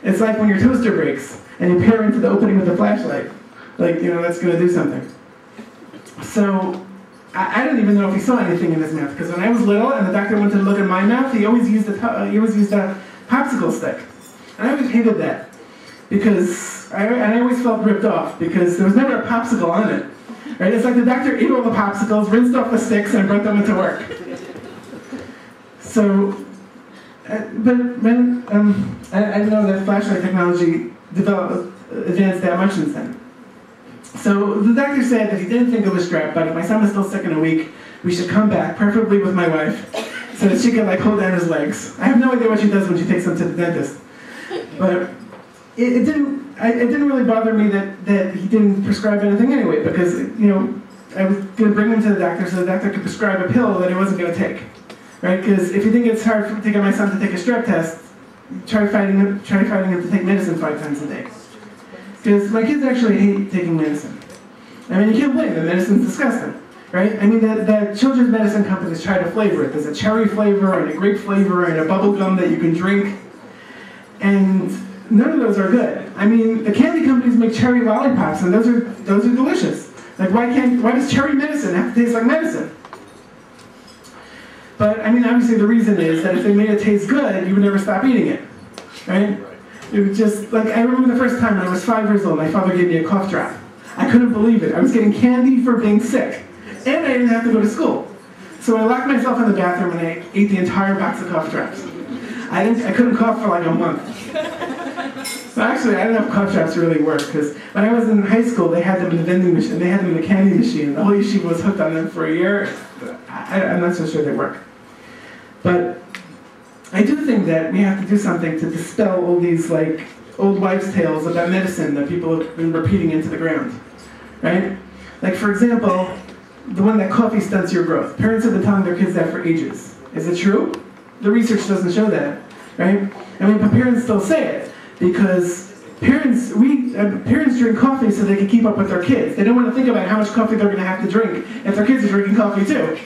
It's like when your toaster breaks and you peer into the opening with the flashlight. Like, you know, that's going to do something. So I don't even know if he saw anything in his mouth, because when I was little and the doctor wanted to look at my mouth, he always used a popsicle stick. And I always hated that, because I always felt ripped off, because there was never a popsicle on it. Right? It's like the doctor ate all the popsicles, rinsed off the sticks, and brought them into work. So, but when, I know that flashlight technology advanced that much since then. So the doctor said that he didn't think it was strep, but if my son was still sick in a week, we should come back, preferably with my wife, so that she could like hold down his legs. I have no idea what she does when she takes him to the dentist. But it didn't really bother me that he didn't prescribe anything anyway, because, you know, I was going to bring him to the doctor so the doctor could prescribe a pill that he wasn't going to take. Right? Because if you think it's hard to get my son to take a strep test, try fighting him to take medicine 5 times a day. Because my kids actually hate taking medicine. I mean, you can't blame them. Medicine's disgusting, right? I mean, the children's medicine companies try to flavor it. There's a cherry flavor and a grape flavor and a bubble gum that you can drink. And none of those are good. I mean, the candy companies make cherry lollipops, and those are delicious. Like, why does cherry medicine have to taste like medicine? But, I mean, obviously the reason is that if they made it taste good, you would never stop eating it, right? It was just, like, I remember the first time when I was 5 years old, my father gave me a cough drop. I couldn't believe it. I was getting candy for being sick, and I didn't have to go to school. So I locked myself in the bathroom and I ate the entire box of cough drops. I couldn't cough for like a month. So actually, I don't know if cough drops really work, because when I was in high school, they had them in the vending machine, they had them in the candy machine. The whole yeshiva was hooked on them for a year. I'm not so sure they work. But I do think that we have to do something to dispel all these like old wives' tales about medicine that people have been repeating into the ground, right? Like, for example, the one that coffee stunts your growth. Parents have been telling their kids that for ages. Is it true? The research doesn't show that, right? I mean, but parents still say it, because parents drink coffee so they can keep up with their kids. They don't want to think about how much coffee they're going to have to drink if their kids are drinking coffee too.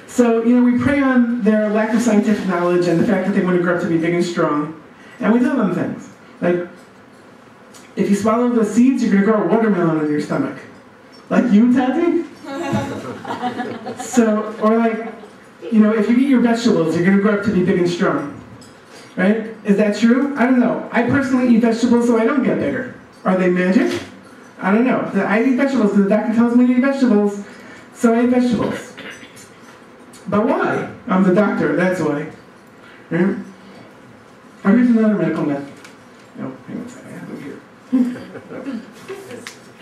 So, you know, we prey on their lack of scientific knowledge and the fact that they want to grow up to be big and strong, and we tell them things. Like, if you swallow the seeds, you're going to grow a watermelon in your stomach. Like you, Tati? So, or like, you know, if you eat your vegetables, you're going to grow up to be big and strong. Right? Is that true? I don't know. I personally eat vegetables so I don't get bigger. Are they magic? I don't know. I eat vegetables because the doctor tells me to eat vegetables, so I eat vegetables. But why? I'm the doctor, that's why. Right? Or here's another medical myth. No, hang on a second, I have it here.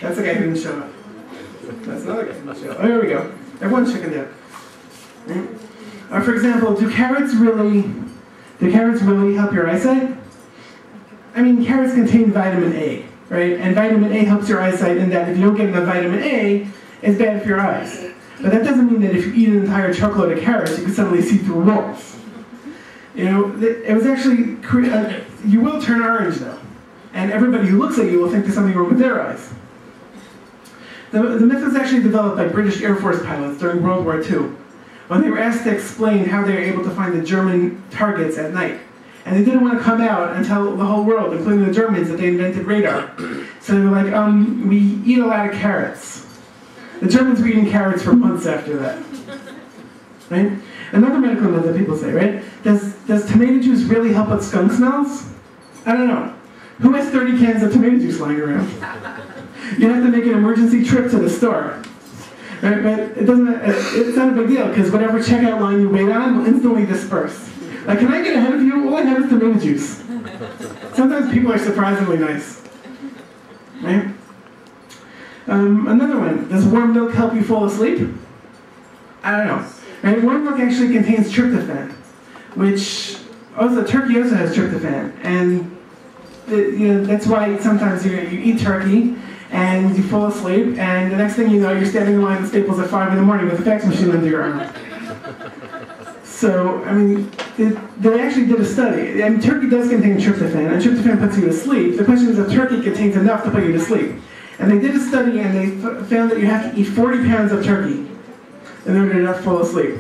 That's the guy who didn't show up. That's another guy who didn't show up. Oh, here we go. Everyone's checking out. Right? Or for example, do carrots really help your eyesight? I mean, carrots contain vitamin A, right? And vitamin A helps your eyesight in that if you don't get enough vitamin A, it's bad for your eyes. But that doesn't mean that if you eat an entire truckload of carrots, you can suddenly see through walls. You know, it was actually, you will turn orange though. And everybody who looks at you will think there's something wrong with their eyes. The myth was actually developed by British Air Force pilots during World War II, when they were asked to explain how they were able to find the German targets at night. And they didn't want to come out and tell the whole world, including the Germans, that they invented radar. So they were like, we eat a lot of carrots. The Germans were eating carrots for months after that. Right? Another medical myth that people say, right? Does tomato juice really help with skunk smells? I don't know. Who has 30 cans of tomato juice lying around? You have to make an emergency trip to the store. Right? But it's not a big deal, because whatever checkout line you wait on will instantly disperse. Like, can I get ahead of you? All I have is tomato juice. Sometimes people are surprisingly nice. Right? Another one, does warm milk help you fall asleep? I don't know. Right? Warm milk actually contains tryptophan, which turkey also has tryptophan, and you know, that's why sometimes you eat turkey and you fall asleep, and the next thing you know, you're standing in line at Staples at 5 in the morning with a fax machine under your arm. So, I mean, they actually did a study, and turkey does contain tryptophan, and tryptophan puts you to sleep. The question is if turkey contains enough to put you to sleep. And they did a study, and they found that you have to eat 40 pounds of turkey in order to not fall asleep.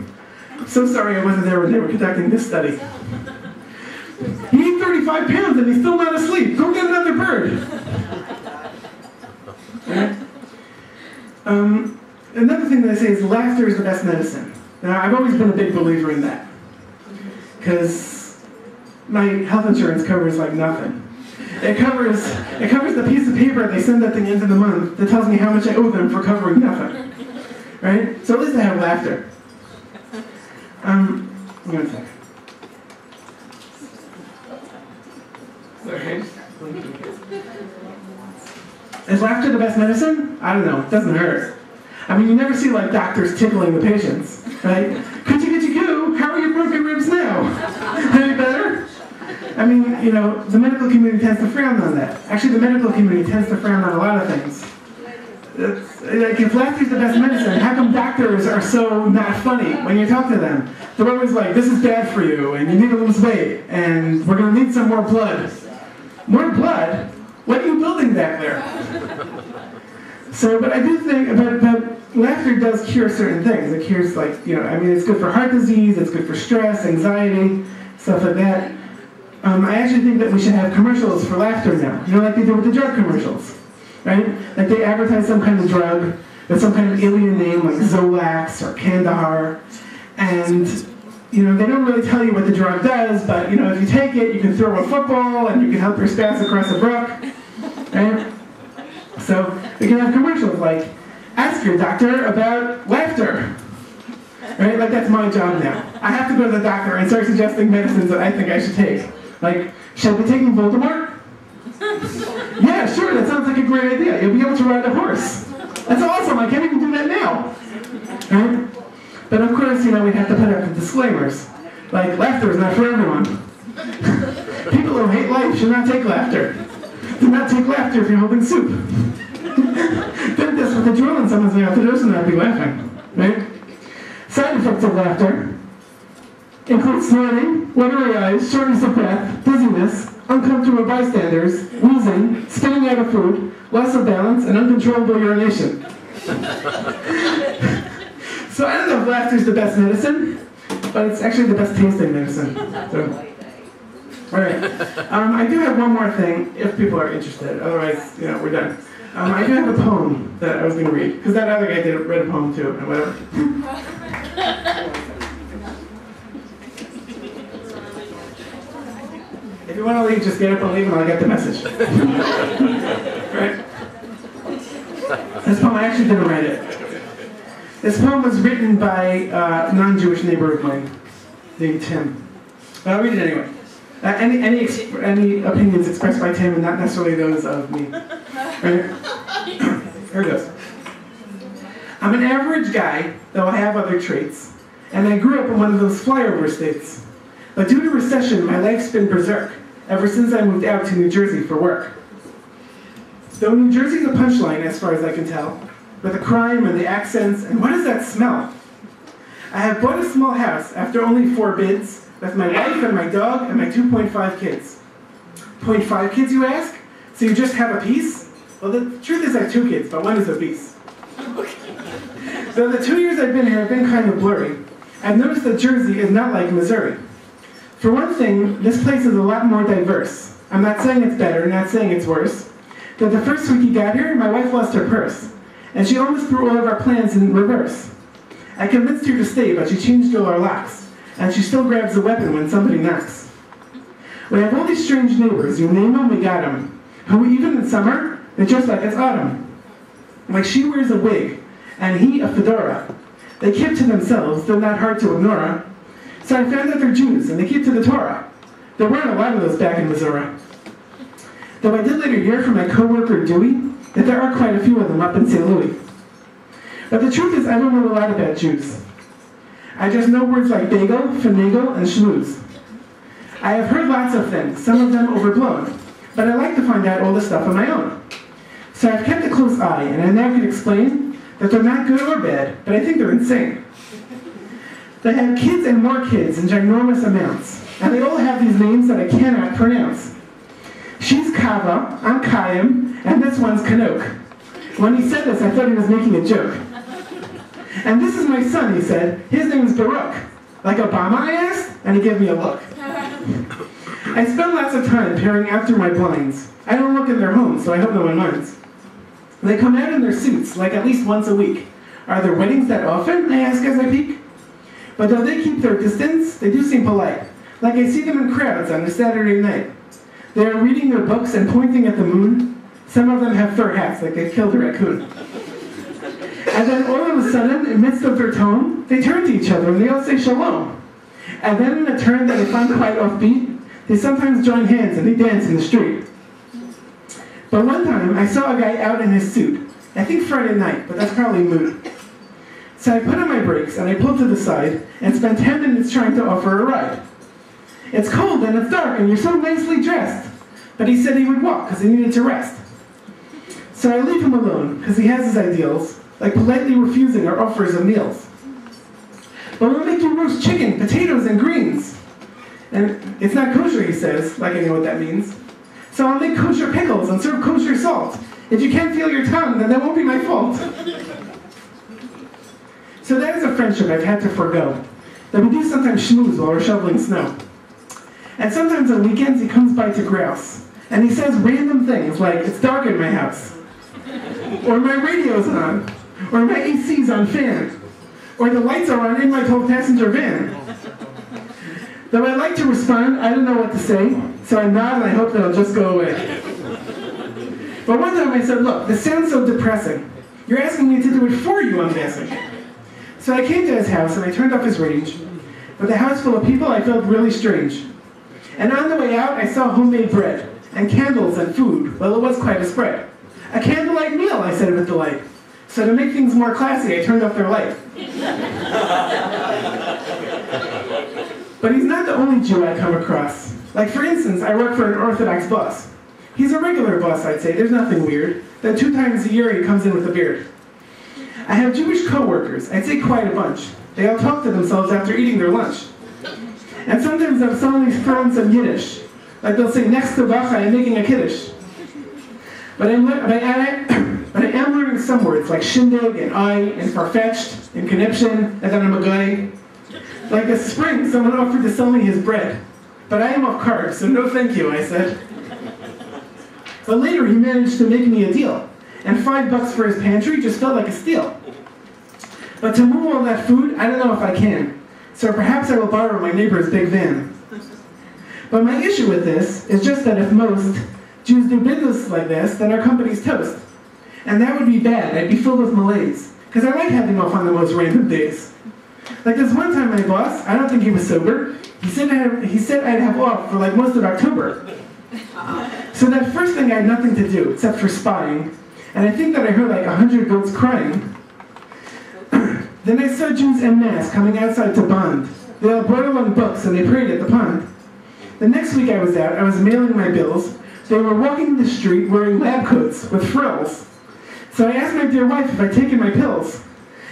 So sorry I wasn't there when they were conducting this study. He ate 35 pounds and he's still not asleep. Go get another bird. Right? Another thing that I say is laughter is the best medicine. Now, I've always been a big believer in that. Because my health insurance covers like nothing. It covers the piece of paper they send at the end of the month that tells me how much I owe them for covering nothing. Right? So at least I have laughter. One second. Okay. Is laughter the best medicine? I don't know. It doesn't hurt. I mean, you never see like doctors tickling the patients, right? Coochie-coochie-coo, how are your broken ribs now? Any better? I mean, you know, the medical community tends to frown on that. Actually, the medical community tends to frown on a lot of things. Like, if laughter is the best medicine, how come doctors are so not funny when you talk to them? They're always like, this is bad for you, and you need to lose weight, and we're going to need some more blood. More blood? What are you building back there? So, but I do think, but laughter does cure certain things. It cures, like, you know, I mean, it's good for heart disease, it's good for stress, anxiety, stuff like that. I actually think that we should have commercials for laughter now. You know, like they do with the drug commercials, right? Like they advertise some kind of drug with some kind of alien name, like Zolax or Kandahar, and you know, they don't really tell you what the drug does, but you know, if you take it, you can throw a football and you can help your spouse across a brook, right? So we can have commercials like, ask your doctor about laughter, right? Like that's my job now. I have to go to the doctor and start suggesting medicines that I think I should take. Like, should I be taking Voldemort? Yeah, sure, that sounds like a great idea. You'll be able to ride a horse. That's awesome, I can't even do that now. Right? But of course, you know, we have to put up the disclaimers. Like, laughter is not for everyone. People who hate life should not take laughter. Do not take laughter if you're holding soup. Then that's what the drill in someone's mouth, the person not be laughing. Right? Side effects of laughter include snorting, watery eyes, shortness of breath, dizziness, uncomfortable bystanders, wheezing, spitting out of food, loss of balance, and uncontrollable urination. So I don't know if laughter is the best medicine, but it's actually the best tasting medicine. So, all right. I do have one more thing, if people are interested. Otherwise, you know, we're done. I do have a poem that I was going to read, because that other guy read a poem too, and whatever. If you want to leave, just get up and leave and I'll get the message. Right? This poem, I actually didn't write it. This poem was written by a non-Jewish neighbor of mine named Tim. But I'll read it anyway. Any opinions expressed by Tim and not necessarily those of me. Right? Here it goes. I'm an average guy, though I have other traits, and I grew up in one of those flyover states. But due to recession, my life's been berserk ever since I moved out to New Jersey for work. Though New Jersey's a punchline, as far as I can tell, with the crime and the accents, and what does that smell? I have bought a small house after only 4 bids, with my wife and my dog and my 2.5 kids. 0.5 kids, you ask? So you just have a piece? Well, the truth is I have 2 kids, but one is obese. Though the 2 years I've been here have been kind of blurry, I've noticed that Jersey is not like Missouri. For one thing, this place is a lot more diverse. I'm not saying it's better, not saying it's worse. But the first week he got here, my wife lost her purse, and she almost threw all of our plans in reverse. I convinced her to stay, but she changed all our locks, and she still grabs a weapon when somebody knocks. We have all these strange neighbors, you name them, we got them, who even in summer, they dress like it's autumn. Like she wears a wig, and he a fedora. They keep to themselves, they're not hard to ignore. So I found that they're Jews, and they keep to the Torah. There weren't a lot of those back in Missouri. Though I did later hear from my coworker Dewey that there are quite a few of them up in St. Louis. But the truth is I don't know a lot about Jews. I just know words like bagel, finagle, and schmooze. I have heard lots of things, some of them overblown, but I like to find out all the stuff on my own. So I've kept a close eye, and I now can explain that they're not good or bad, but I think they're insane. They have kids and more kids in ginormous amounts, and they all have these names that I cannot pronounce. She's Kava, I'm Chaim, and this one's Kanok. When he said this, I thought he was making a joke. And this is my son, he said. His name is Baruch. Like Obama, I asked, and he gave me a look. I spend lots of time peering out through my blinds. I don't look in their homes, so I hope no one minds. They come out in their suits, like at least once a week. Are there weddings that often? I ask as I peek. But though they keep their distance, they do seem polite. Like I see them in crowds on a Saturday night. They are reading their books and pointing at the moon. Some of them have fur hats, like they've killed a raccoon. And then all of a sudden, in the midst of their tone, they turn to each other and they all say shalom. And then in a turn that I find quite offbeat, they sometimes join hands and they dance in the street. But one time, I saw a guy out in his suit. I think Friday night, but that's probably mood. So I put on my brakes and I pulled to the side and spent 10 minutes trying to offer a ride. It's cold and it's dark and you're so nicely dressed. But he said he would walk because he needed to rest. So I leave him alone because he has his ideals, like politely refusing our offers of meals. But we'll make you roast chicken, potatoes, and greens. And it's not kosher, he says, like I know what that means. So I'll make kosher pickles and serve kosher salt. If you can't feel your tongue, then that won't be my fault. So that is a friendship I've had to forego. That we do sometimes schmooze while we're shoveling snow. And sometimes on weekends he comes by to grouse. And he says random things like, it's dark in my house. Or my radio's on. Or my AC's on fan. Or the lights are on in my 12-passenger van. Though I like to respond, I don't know what to say, so I nod and I hope that it'll just go away. But one time I said, look, this sounds so depressing. You're asking me to do it for you, I'm guessing. So I came to his house and I turned up his range. With a house full of people, I felt really strange. And on the way out, I saw homemade bread, and candles and food. Well, it was quite a spread. A candlelight meal, I said with delight. So to make things more classy, I turned up their light. But he's not the only Jew I come across. Like, for instance, I work for an Orthodox boss. He's a regular boss, I'd say. There's nothing weird. Then 2 times a year, he comes in with a beard. I have Jewish co-workers. I'd say quite a bunch. They all talk to themselves after eating their lunch. And sometimes they'll suddenly throw in some Yiddish. Like they'll say, next to Bacha, I'm making a Kiddush. But I am learning some words, like shindig, and I, and farfetched, and conniption, and then I'm a guy. Like this spring, someone offered to sell me his bread. But I am off carbs, so no thank you, I said. But later he managed to make me a deal. And $5 for his pantry just felt like a steal. But to move all that food, I don't know if I can. So perhaps I will borrow my neighbor's big van. But my issue with this is just that if most Jews do business like this, then our company's toast. And that would be bad. I'd be filled with malaise. Because I like having off on the most random days. Like this one time my boss, I don't think he was sober, he said I'd have off for like most of October. So that first thing I had nothing to do except for spying. And I think that I heard like 100 goats crying. Then I saw Jews en masse coming outside to bond. They all brought along books and they prayed at the pond. The next week I was out, I was mailing my bills. They were walking the street wearing lab coats with frills. So I asked my dear wife if I'd taken my pills,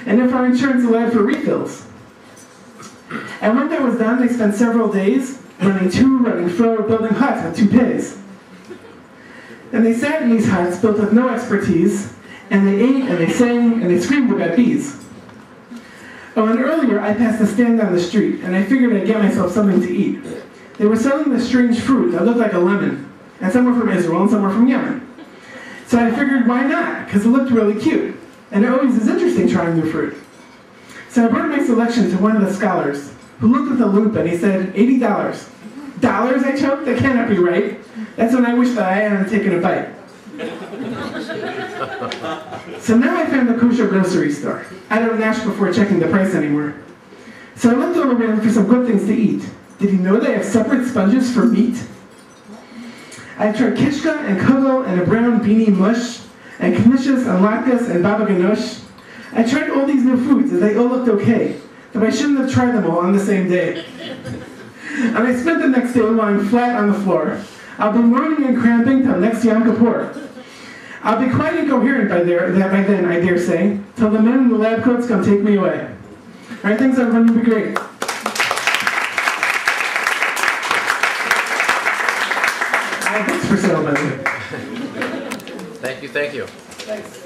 and if our insurance allowed for refills. And when that was done, they spent several days running to, running fro, building huts with toupees. And they sat in these huts built with no expertise, and they ate, and they sang, and they screamed about bees. Oh, and earlier I passed a stand on the street, and I figured I'd get myself something to eat. They were selling this strange fruit that looked like a lemon, and some were from Israel and some were from Yemen. So I figured, why not? Because it looked really cute. And it always is interesting trying new fruit. So I brought my selection to one of the scholars, who looked with a loop and he said, $80. Dollars, I choked? That cannot be right. That's when I wished that I hadn't taken a bite. So now I found a kosher grocery store. I don't nash before checking the price anymore. So I looked all around for some good things to eat. Did you know they have separate sponges for meat? I tried kishka and kugel and a brown beanie mush, and knishes and latkes and baba ganoush. I tried all these new foods and they all looked okay, but I shouldn't have tried them all on the same day. And I spent the next day lying flat on the floor. I'll be moaning and cramping till next Yom Kippur. I'll be quite incoherent by then, I dare say, till the men in the lab coats come take me away. All right, thanks everyone, you'll be great. Thanks for sale, by the way. Thank you. Thanks.